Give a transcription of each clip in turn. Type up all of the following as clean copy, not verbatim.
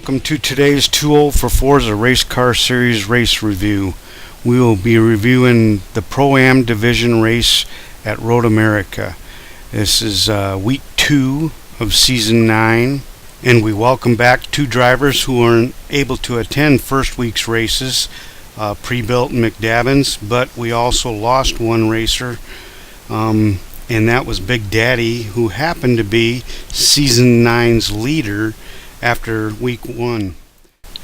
Welcome to today's 2 for Forza Race Car Series race review. We will be reviewing the Pro-Am Division race at Road America. This is week 2 of season 9, and we welcome back 2 drivers who weren't able to attend first week's races, Pre-Built and McDabbins, but we also lost one racer, and that was Big Daddy, who happened to be season 9's leader after week 1.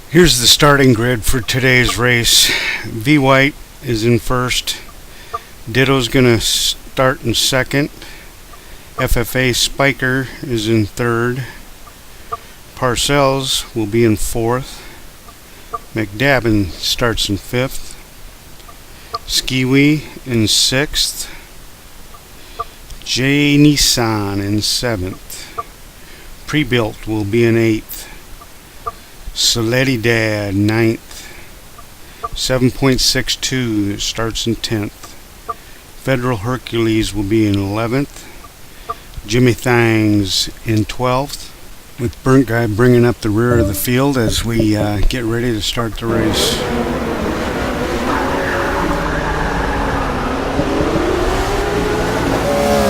Here's the starting grid for today's race. V White is in first. Ditto's gonna start in second. FFA Spiker is in third. Parcells will be in fourth. McDabbin starts in fifth. Skiwi in sixth. J Nissan in seventh. Pre-Built will be in 8th. Saletti Dad 9th. 7.62 starts in 10th. Federal Hercules will be in 11th. Jimmy Thangs in 12th. With Burnt Guy bringing up the rear of the field as we get ready to start the race.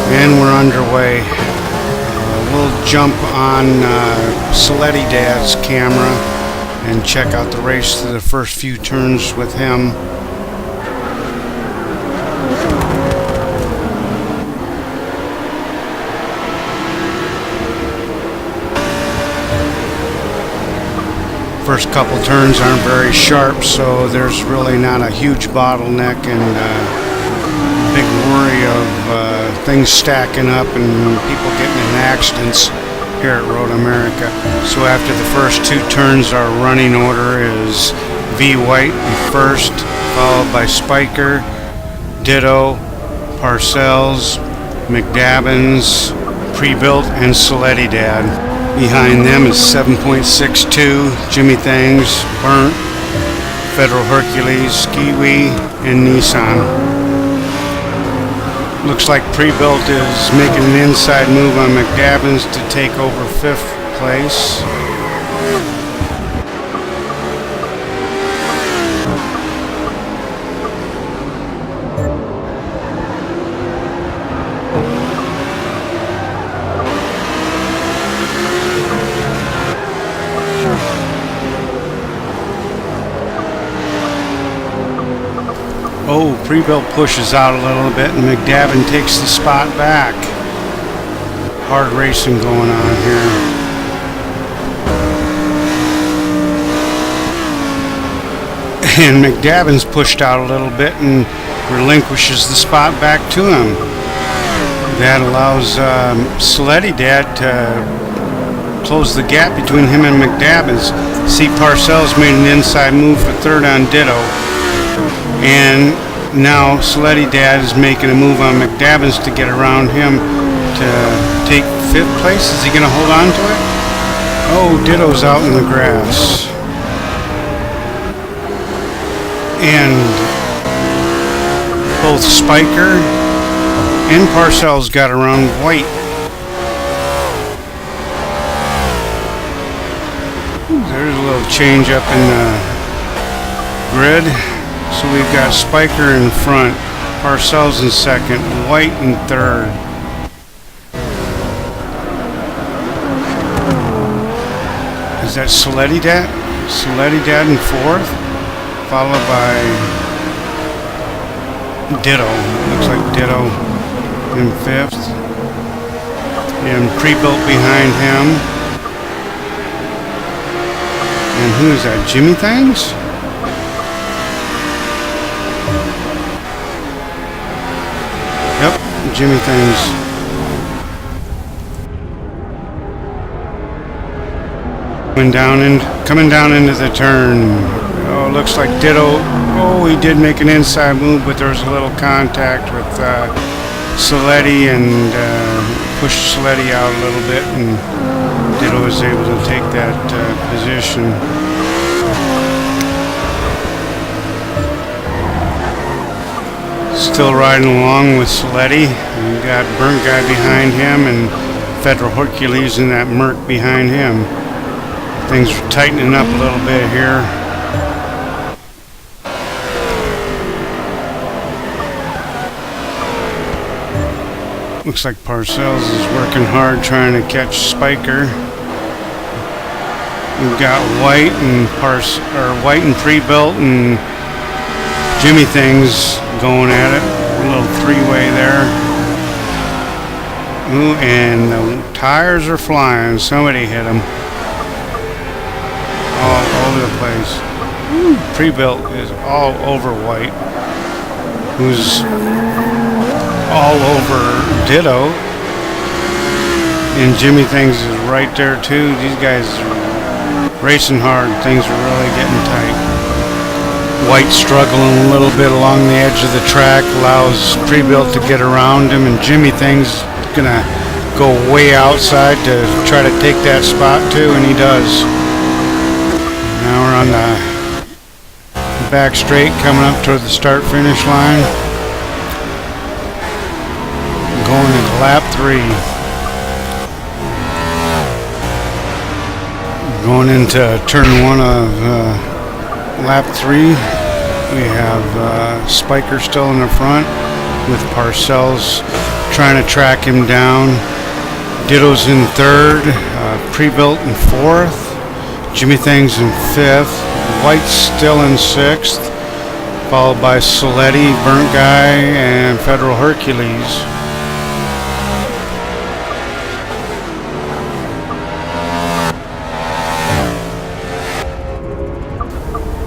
And we're underway. We'll jump on Saletti Dad's camera and check out the race to the first few turns with him. First couple turns aren't very sharp, so there's really not a huge bottleneck and big worry of things stacking up and people getting in accidents here at Road America. So after the first 2 turns, our running order is V White in first, followed by Spiker, Ditto, Parcells, McDabbins, Pre-Built, and Saletti Dad. Behind them is 7.62, Jimmy Thangs, Burnt, Federal Hercules, Skiwi, and Nissan. Looks like Pre-Built is making an inside move on McDabbins to take over 5th place. Oh, Pre-Built pushes out a little bit and McDabbin takes the spot back. Hard racing going on here. And McDabbin's pushed out a little bit and relinquishes the spot back to him. That allows Saletti Dad to close the gap between him and McDabbins. See, Parcells made an inside move for 3rd on Ditto. And now Saletti Dad is making a move on McDabbins to get around him to take 5th place. Is he going to hold on to it? Oh, Ditto's out in the grass. And both Spiker and Parcells got around White. There's a little change up in the grid. So we've got Spiker in front, Parcells in second, White in third. Is that Saletti Dad? Saletti Dad in 4th, followed by Ditto. Looks like Ditto in 5th. And Pre-Built behind him. And who is that? Jimmy Thangs? Jimmy Thangs. Coming down into the turn. Oh, looks like Ditto. Oh, he did make an inside move, but there was a little contact with Saletti and pushed Saletti out a little bit, and Ditto was able to take that position. Still riding along with Saletti. We've got Burnt Guy behind him and Federal Hercules and that Merc behind him. Things are tightening up a little bit here. Looks like Parcells is working hard trying to catch Spiker. We've got White and White and Pre-Built and Jimmy Things going at it. A little three-way there. Ooh, and the tires are flying. Somebody hit them. All over the place. Pre-Built is all over White, who's all over Ditto, and Jimmy Things is right there too. These guys are racing hard. Things are really getting tight. White struggling a little bit along the edge of the track, allows Pre-Built to get around him, and Jimmy Things gonna go way outside to try to take that spot too, and he does. Now we're on the back straight, coming up toward the start-finish line. Going into lap 3. Going into turn 1 of lap 3. We have Spiker still in the front with Parcells trying to track him down. Ditto's in 3rd, Pre-Built in 4th, Jimmy Things in 5th, White's still in 6th, followed by Soletti, Burnt Guy, and Federal Hercules.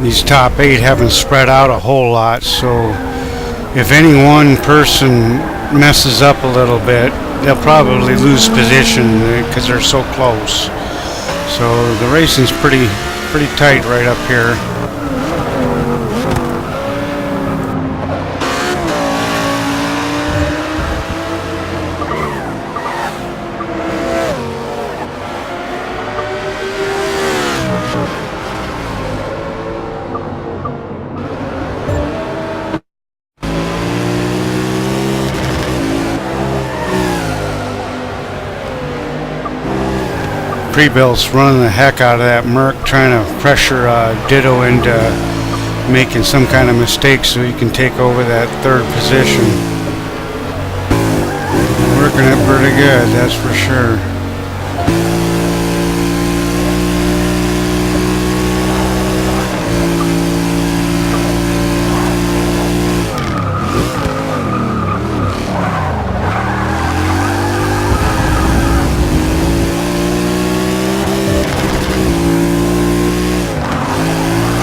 These top 8 haven't spread out a whole lot, so if any one person messes up a little bit, they'll probably lose position because they're so close. So the racing's pretty tight right up here. Pre-Built's running the heck out of that Merc, trying to pressure Ditto into making some kind of mistake so he can take over that 3rd position. Working it pretty good, that's for sure.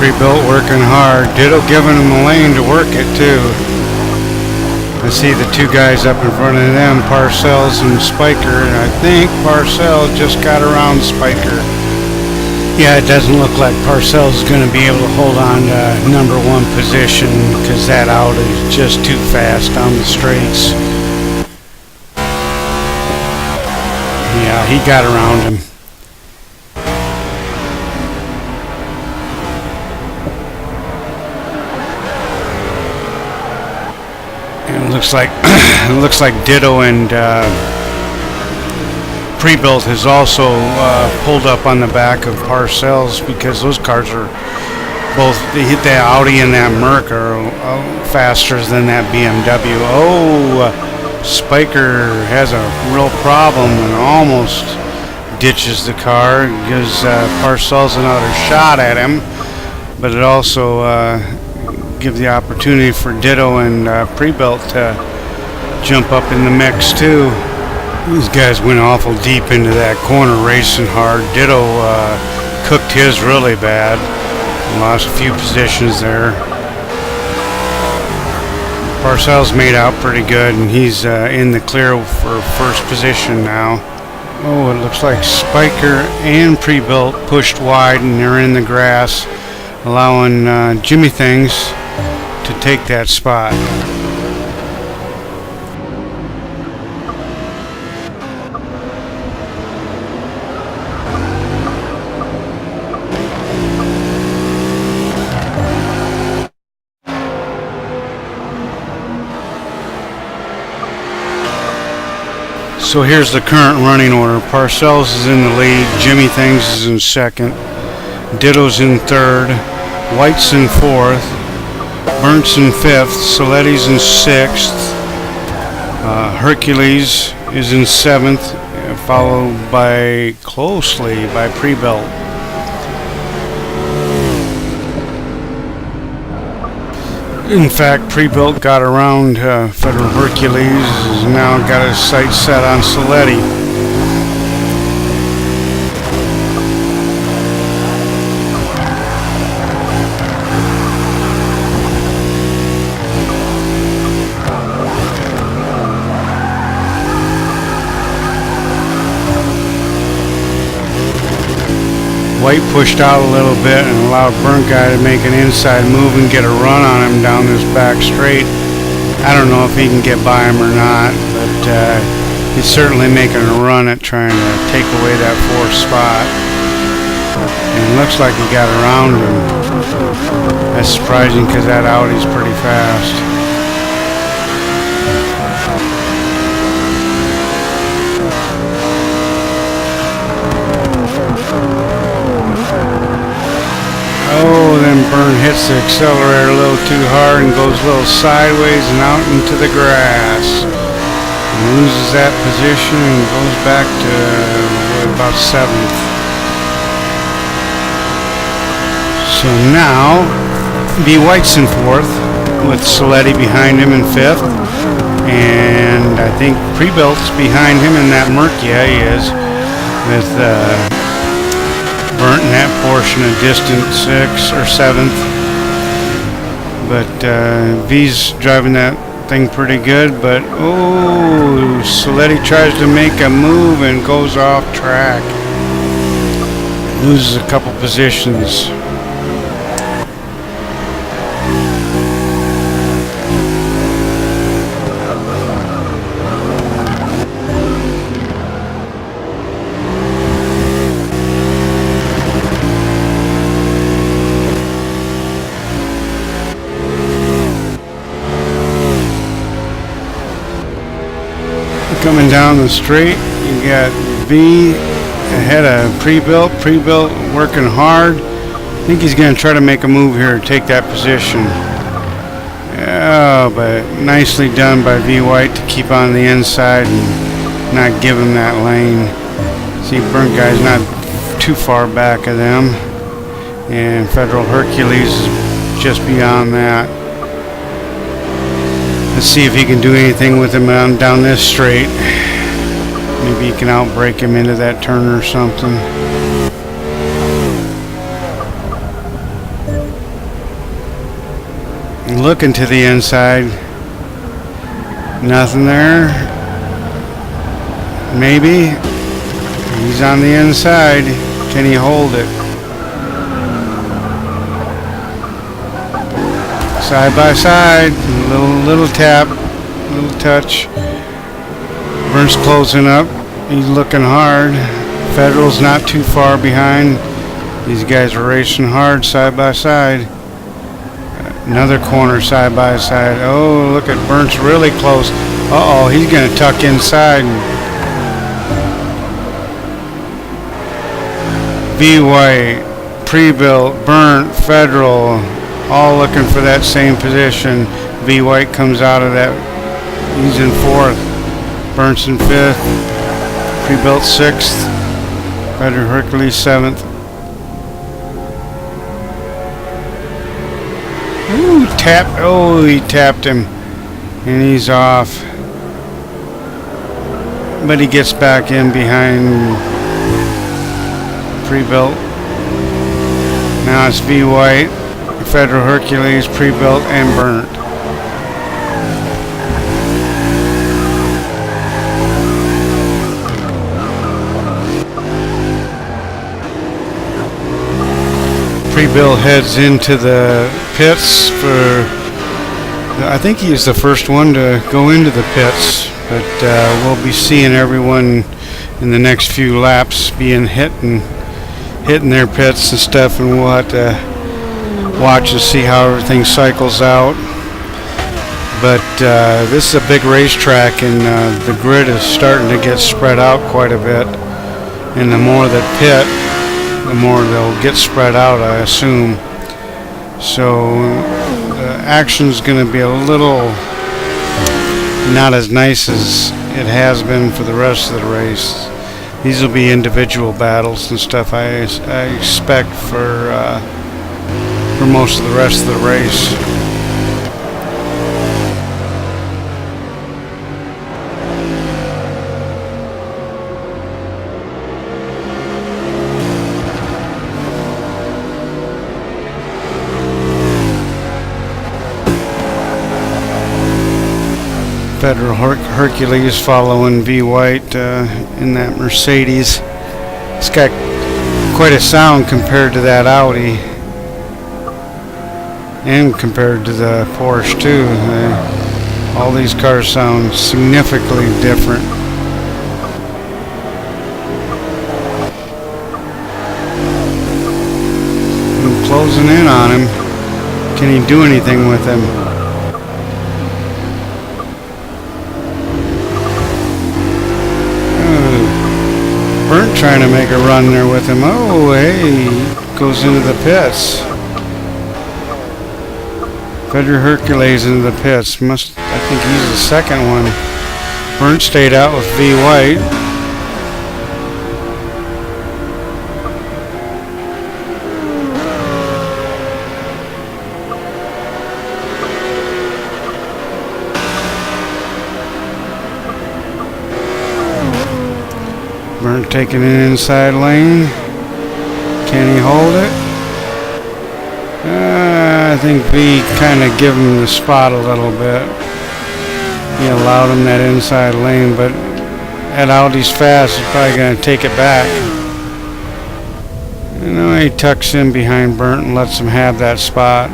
Pre-Built working hard. Ditto giving him a lane to work it too. I see the 2 guys up in front of them, Parcells and Spiker, and I think Parcells just got around Spiker. Yeah, it doesn't look like Parcells is going to be able to hold on to number 1 position because that out is just too fast down the straights. Yeah, he got around him. It looks like Ditto and Pre-Built has also pulled up on the back of Parcells because those cars are both, they hit that Audi and that Merc are faster than that BMW. Oh, Spiker has a real problem and almost ditches the car, gives Parcells another shot at him, but it also give the opportunity for Ditto and Pre-Built to jump up in the mix too. These guys went awful deep into that corner racing hard. Ditto cooked his really bad. Lost a few positions there. Parcells made out pretty good, and he's in the clear for 1st position now. Oh, it looks like Spiker and Pre-Built pushed wide, and they're in the grass, allowing Jimmy Things to take that spot. So here's the current running order. Parcells is in the lead, Jimmy Things is in second, Ditto's in third, White's in fourth, Burnt's in fifth, Soletti's in sixth, Hercules is in seventh, followed closely by Prebuilt. In fact, Prebuilt got around Federal Hercules, has now got his sights set on Soletti. White pushed out a little bit and allowed Burnt Guy to make an inside move and get a run on him down this back straight. I don't know if he can get by him or not, but he's certainly making a run at trying to take away that fourth spot. And it looks like he got around him. That's surprising because that Audi's pretty fast. Oh, then Burnt hits the accelerator a little too hard and goes a little sideways and out into the grass. And loses that position and goes back to about seventh. So now, B. White's in fourth with Soletti behind him in fifth. And I think Prebuilt's behind him in that murky. Yeah, he is. With Burnt in that portion of distance, 6th or 7th. But V's driving that thing pretty good. But oh, Soletti tries to make a move and goes off track. Loses a couple positions. Coming down the straight, you got V ahead of Prebuilt. Prebuilt working hard. I think he's going to try to make a move here to take that position. Yeah, but nicely done by V. White to keep on the inside and not give him that lane. See, Burnt Guy's not too far back of them. And Federal Hercules is just beyond that. Let's see if he can do anything with him down this straight. Maybe he can outbrake him into that turn or something. Looking to the inside. Nothing there. Maybe. He's on the inside. Can he hold it? Side by side, little tap, little touch. Burnt's closing up. He's looking hard. Federal's not too far behind. These guys are racing hard side by side. Another corner side by side. Oh, look at Burnt's really close. Uh-oh, he's going to tuck inside. V. White, Prebuilt, Burnt, Federal, all looking for that same position. V. White comes out of that. He's in fourth. Burnt's in fifth. Prebuilt sixth. Federal Hercules seventh. Ooh, tapped. Oh, he tapped him. And he's off. But he gets back in behind Prebuilt. Now it's V. White, Federal Hercules, Prebuilt, and Burnt. Prebuilt heads into the pits for, I think he is the first one to go into the pits, but we'll be seeing everyone in the next few laps being hitting their pits and stuff, and we'll have to watch and see how everything cycles out. But this is a big racetrack, and the grid is starting to get spread out quite a bit. And the more that pit, the more they'll get spread out, I assume. So the action's going to be a little not as nice as it has been for the rest of the race. These will be individual battles and stuff I expect for most of the rest of the race. Federal Hercules following V White in that Mercedes. It's got quite a sound compared to that Audi, and compared to the Porsche too. All these cars sound significantly different. I'm closing in on him. Can he do anything with him? Burnt trying to make a run there with him. Oh, hey, goes into the pits. Federal Hercules into the pits. I think he's the second one. Burnt stayed out with V White. Burnt taking an inside lane. Can he hold it? I think V kind of gave him the spot a little bit. He allowed him that inside lane, but that Audi's fast. He's probably going to take it back. You know, he tucks in behind Burnt and lets him have that spot.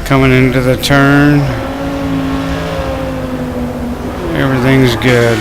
Coming into the turn. Everything's good.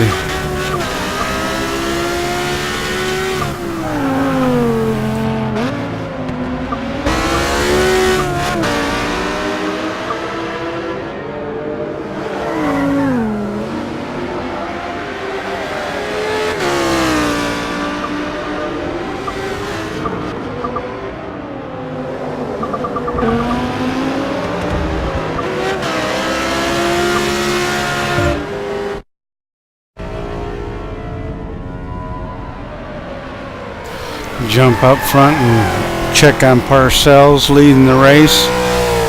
Jump up front and check on Parcells leading the race.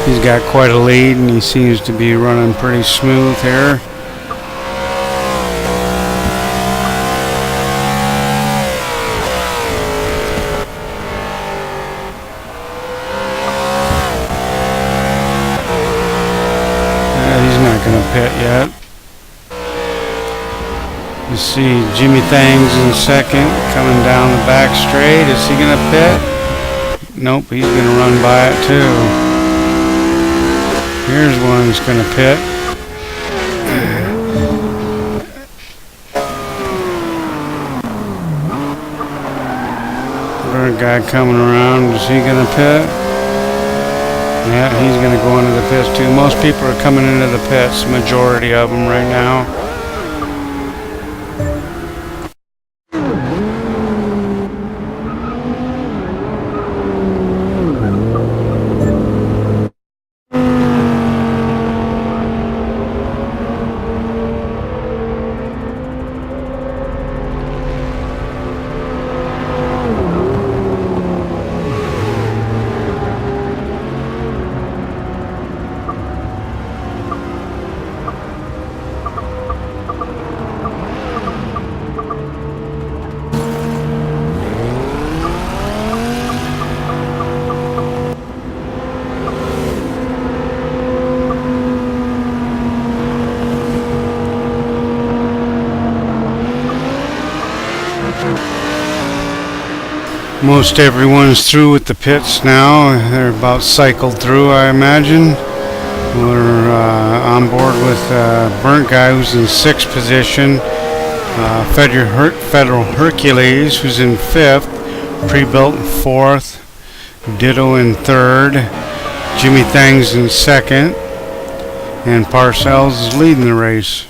He's got quite a lead and he seems to be running pretty smooth here. He's not going to pit yet. You see Jimmy Thang's in second, coming down the back straight. Is he going to pit? Nope, he's going to run by it too. Here's one that's going to pit. Third guy coming around, is he going to pit? Yeah, he's going to go into the pits too. Most people are coming into the pits, majority of them right now. Most everyone's through with the pits now. They're about cycled through, I imagine. We're on board with Burnt guy who's in 6th position. Federal Hercules who's in 5th. Pre-built in 4th. Ditto in 3rd. Jimmy Thang's in 2nd. and Parcells is leading the race.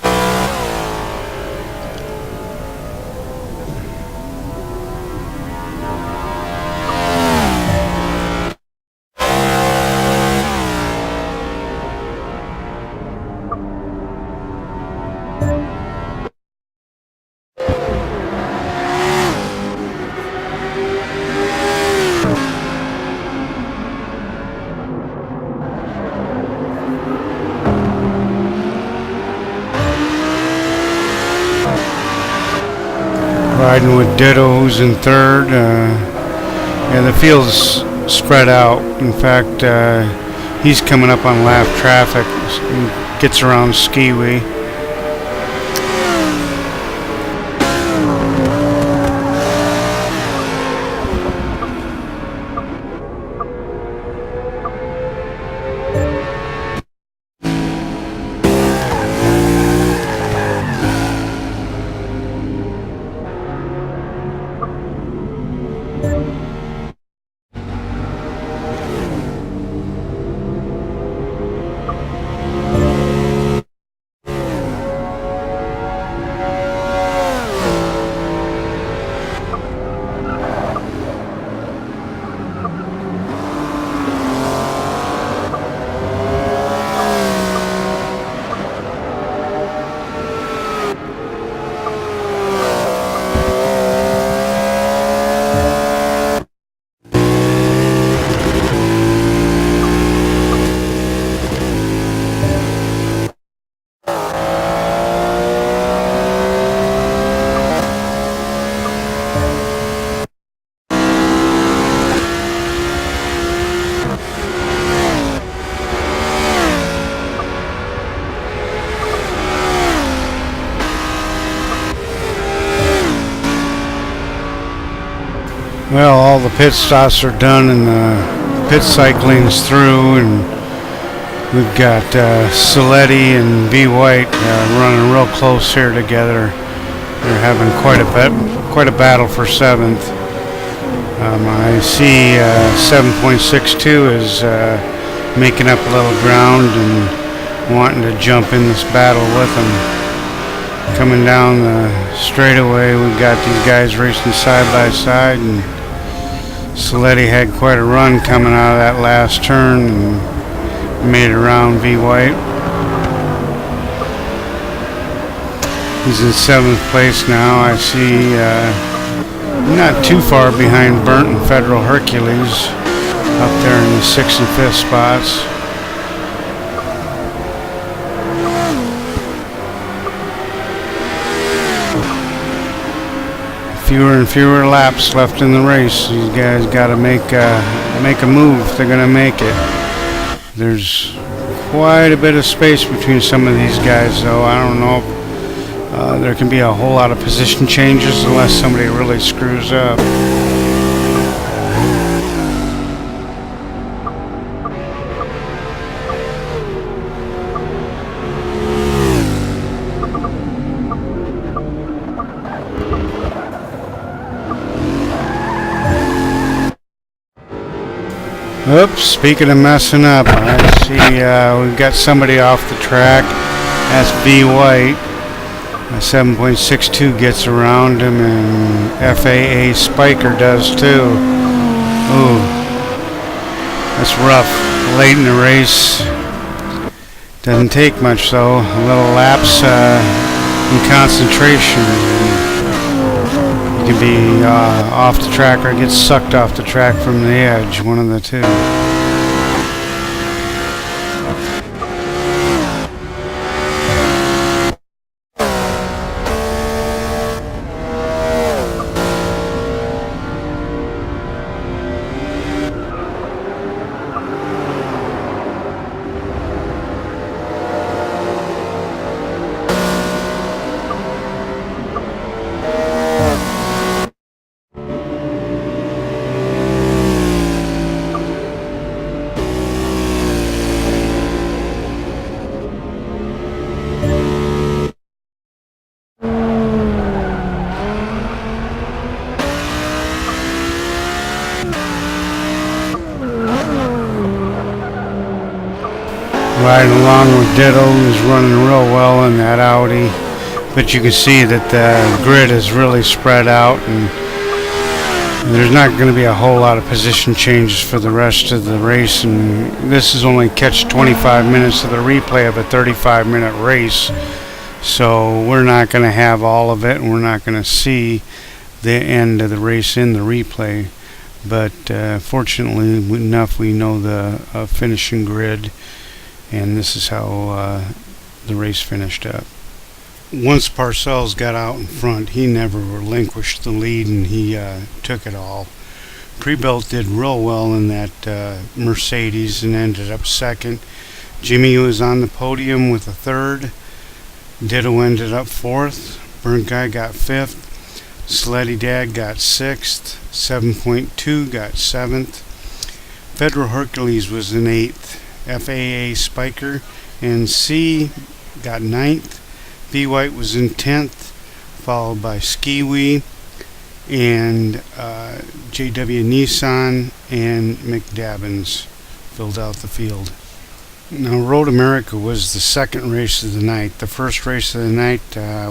Riding with Ditto, who's in third. Yeah, the field's spread out. In fact, he's coming up on lap traffic. He gets around Skiwee. Well, all the pit stops are done and the pit cycling's through, and we've got Saletti and B. White running real close here together. They're having quite a battle for seventh. I see 7.62 is making up a little ground and wanting to jump in this battle with them. Coming down the straightaway, we've got these guys racing side by side, and Saletti had quite a run coming out of that last turn and made it around V. White. He's in seventh place now. I see not too far behind Burnt and Federal Hercules up there in the sixth and fifth spots. Fewer and fewer laps left in the race. These guys got to make a move if they're going to make it. There's quite a bit of space between some of these guys, though. I don't know if there can be a whole lot of position changes unless somebody really screws up. Oops, speaking of messing up, I see we've got somebody off the track. That's B. White. 7.62 gets around him, and FAA Spiker does too. Ooh, that's rough. Late in the race. Doesn't take much though. A little lapse in concentration. You can be off the track or get sucked off the track from the edge, one of the two. Riding along with Ditto, who's running real well in that Audi. But you can see that the grid is really spread out, and there's not going to be a whole lot of position changes for the rest of the race. And this is only catch 25 minutes of the replay of a 35-minute race. So we're not going to have all of it, and we're not going to see the end of the race in the replay. But fortunately enough, we know the finishing grid, and this is how the race finished up. Once Parcells got out in front, he never relinquished the lead, and he took it all. Prebuilt did real well in that Mercedes and ended up second. Jimmy was on the podium with a third. Ditto ended up fourth. Burnt Guy got fifth. Sleddy Dad got sixth. 7.2 got seventh. Federal Hercules was in eighth. FAA Spiker and C got ninth. B White was in 10th, followed by Skiwee and JW Nissan and McDabbins filled out the field. Now, Road America was the second race of the night. The first race of the night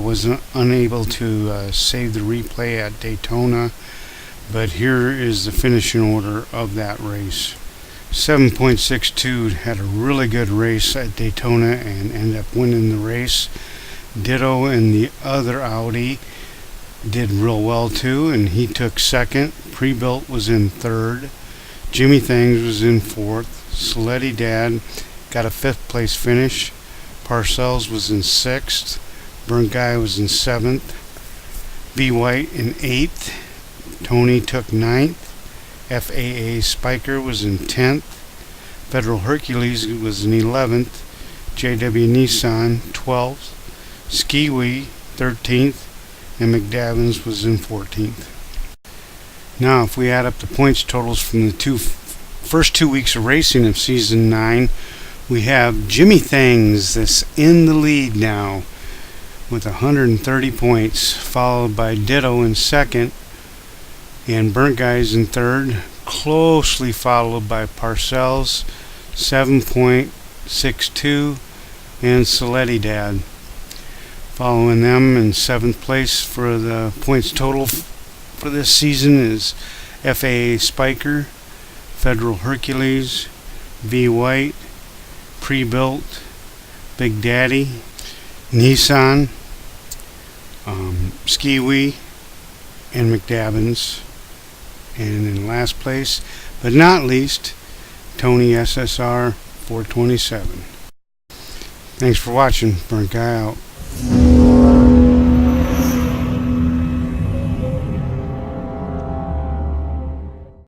was unable to save the replay at Daytona, but here is the finishing order of that race. 7.62 had a really good race at Daytona and ended up winning the race. Ditto and the other Audi did real well too, and he took second. Prebuilt was in third. Jimmy Things was in fourth. Sleddy Dad got a fifth place finish. Parcells was in sixth. Burnt Guy was in seventh. B White in eighth. Tony took ninth. FAA Spiker was in 10th. Federal Hercules was in 11th. JW Nissan 12th. Skiwee 13th, and McDabbins was in 14th. Now, if we add up the points totals from the first 2 weeks of racing of season 9, we have Jimmy Things that's in the lead now with 130 points, followed by Ditto in second, and Burnt Guys in third, closely followed by Parcells 7.62 and Sleddy Dad. Following them in seventh place for the points total for this season is FAA Spiker, Federal Hercules, V White, Prebuilt, Big Daddy, Nissan, Skiwee, and McDabbins. And in last place, but not least, Tony SSR 427. Thanks for watching. Burnt Guy out.